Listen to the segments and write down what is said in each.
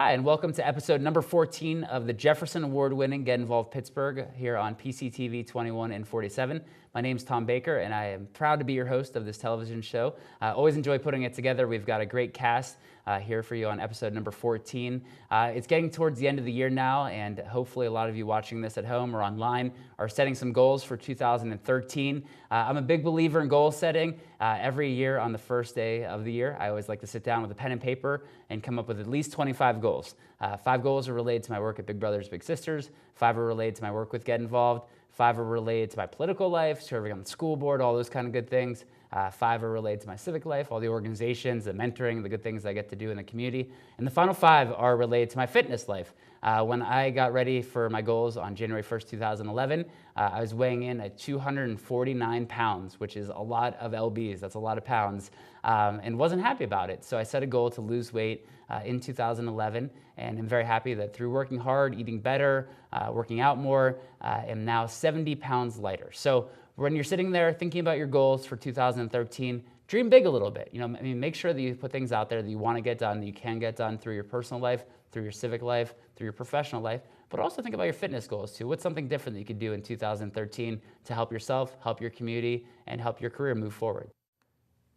Hi, and welcome to episode number 14 of the Jefferson Award-winning Get Involved Pittsburgh here on PCTV 21 and 47. My name's Tom Baker, and I am proud to be your host of this television show. I always enjoy putting it together. We've got a great cast here for you on episode number 14. It's getting towards the end of the year now, and hopefully a lot of you watching this at home or online are setting some goals for 2013. I'm a big believer in goal setting. Every year on the first day of the year, I always like to sit down with a pen and paper and come up with at least 25 goals. 5 goals are related to my work at Big Brothers Big Sisters, 5 are related to my work with Get Involved, 5 are related to my political life, serving on the school board, all those kind of good things. 5 are related to my civic life, all the organizations, the mentoring, the good things I get to do in the community. And the final 5 are related to my fitness life. When I got ready for my goals on January 1st, 2011, I was weighing in at 249 pounds, which is a lot of lbs, that's a lot of pounds, and wasn't happy about it. So I set a goal to lose weight in 2011, and I'm very happy that through working hard, eating better, working out more, I'm now 70 pounds lighter. So when you're sitting there thinking about your goals for 2013, dream big a little bit. Make sure that you put things out there that you want to get done, that you can get done through your personal life, through your civic life, through your professional life, but also think about your fitness goals too. What's something different that you could do in 2013 to help yourself, help your community, and help your career move forward?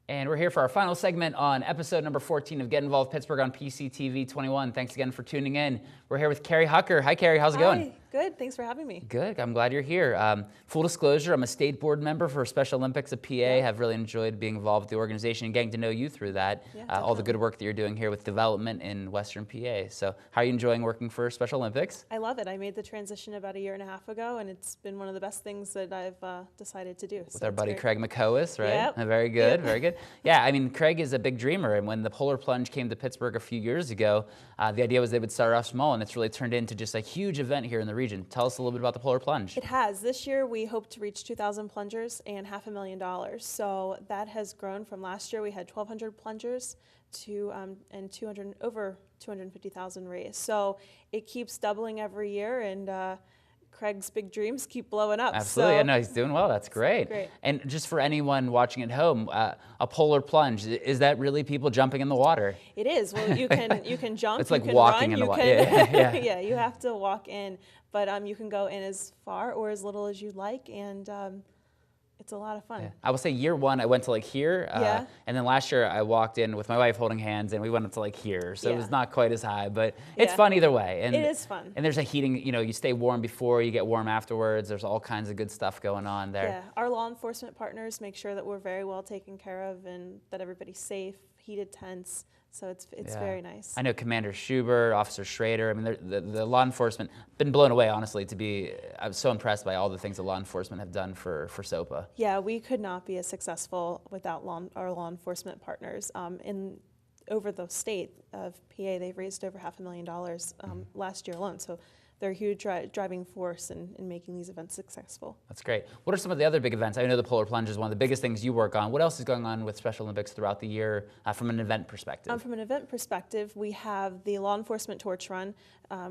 And we're here for our final segment on episode number 14 of Get Involved Pittsburgh on PCTV 21. Thanks again for tuning in. We're here with Carrie Hucker. Hi, Carrie. How's it going? Good. Thanks for having me. Good. I'm glad you're here. Full disclosure, I'm a state board member for Special Olympics of PA. Have really enjoyed being involved with the organization and getting to know you through that. All the good work that you're doing here with development in Western PA. So how are you enjoying working for Special Olympics? I love it. I made the transition about 1.5 years ago, and it's been one of the best things that I've decided to do. With our buddy Craig McCoas, right? Yep. Very good, very good. Yeah, I mean, Craig is a big dreamer, and when the Polar Plunge came to Pittsburgh a few years ago, the idea was they would start off small, and it's really turned into just a huge event here in the region. Tell us a little bit about the Polar Plunge. It has. This year we hope to reach 2,000 plungers and $500,000. So that has grown from last year. We had 1,200 plungers to and over 250,000 raised. So it keeps doubling every year, and Craig's big dreams keep blowing up. Absolutely. So Yeah, no, he's doing well. That's great. Great. And just for anyone watching at home, a polar plunge, is that really people jumping in the water? It is. Well, you can jump. It's like you can walking run, in the water. Yeah, you have to walk in, but you can go in as far or as little as you like, and it's a lot of fun. Yeah. I will say year one, I went to like here, and then last year I walked in with my wife holding hands, and we went up to like here, so it was not quite as high, but it's fun either way. And it is fun. And there's a heating, you stay warm before, you get warm afterwards. There's all kinds of good stuff going on there. Yeah, our law enforcement partners make sure that we're very well taken care of and that everybody's safe, heated tents. So it's very nice. I know Commander Schubert, Officer Schrader. I mean, the law enforcement, been blown away, honestly, I was so impressed by all the things that law enforcement have done for SOPA. Yeah, we could not be as successful without our law enforcement partners. Over the state of PA, they've raised over $500,000 last year alone. So they're a huge driving force in making these events successful. That's great. What are some of the other big events? I know the Polar Plunge is one of the biggest things you work on. What else is going on with Special Olympics throughout the year from an event perspective? From an event perspective, we have the Law Enforcement Torch Run,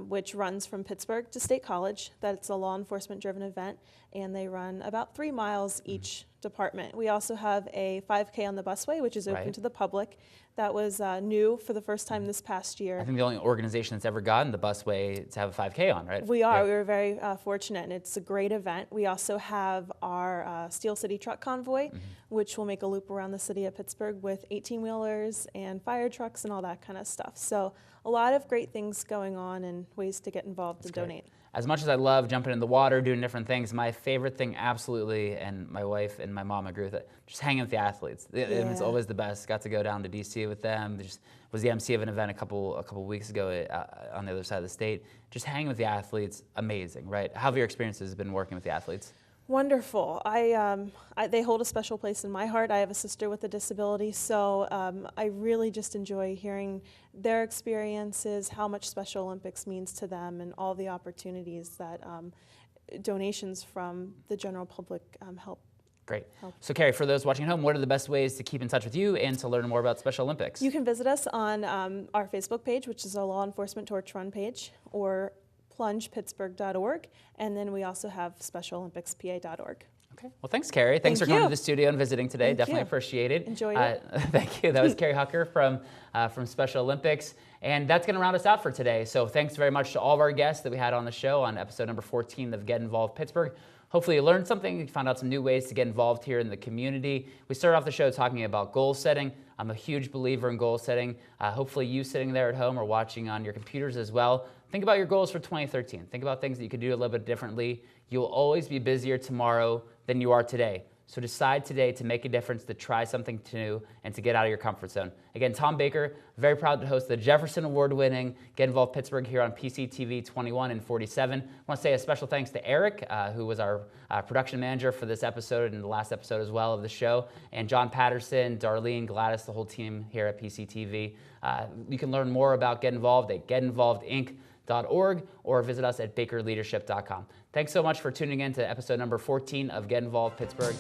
which runs from Pittsburgh to State College. That's a law enforcement-driven event, and they run about 3 miles each department. We also have a 5K on the busway, which is open to the public. That was new for the first time this past year. I think the only organization that's ever gotten the busway to have a 5K on, right? We are. Yeah. We were very fortunate, and it's a great event. We also have our Steel City Truck Convoy, which will make a loop around the city of Pittsburgh with 18-wheelers and fire trucks and all that kind of stuff. So a lot of great things going on and ways to get involved and donate. As much as I love jumping in the water, doing different things, my favorite thing absolutely, and my wife and my mom agree with it, just hanging with the athletes. And it's always the best. Got to go down to DC with them. Just was the MC of an event a couple weeks ago on the other side of the state. Just hanging with the athletes, amazing, right? How have your experiences been working with the athletes? Wonderful. They hold a special place in my heart. I have a sister with a disability, so I really just enjoy hearing their experiences, how much Special Olympics means to them, and all the opportunities that donations from the general public help. Great. So Carrie, for those watching at home, what are the best ways to keep in touch with you and to learn more about Special Olympics? You can visit us on our Facebook page, which is a Law Enforcement Torch Run page, or plungepittsburgh.org, and then we also have specialolympicspa.org. Okay. Well, thanks, Carrie. Thanks for Thank coming you. to the studio and visiting today. Thank Definitely you. appreciate it. Enjoyed it. Thank you. That was Carrie Hucker from Special Olympics. And that's going to round us out for today. So thanks very much to all of our guests that we had on the show on episode number 14 of Get Involved Pittsburgh. Hopefully you learned something, you found out some new ways to get involved here in the community. We started off the show talking about goal setting. I'm a huge believer in goal setting. Hopefully you sitting there at home or watching on your computers as well, think about your goals for 2013. Think about things that you could do a little bit differently. You'll always be busier tomorrow than you are today. So decide today to make a difference, to try something new, and to get out of your comfort zone. Again, Tom Baker, very proud to host the Jefferson Award-winning Get Involved Pittsburgh here on PCTV 21 and 47. I want to say a special thanks to Eric, who was our production manager for this episode and the last episode as well of the show, and John Patterson, Darlene, Gladys, the whole team here at PCTV. You can learn more about Get Involved at getinvolvedinc.org or visit us at bakerleadership.com. Thanks so much for tuning in to episode number 14 of Get Involved Pittsburgh.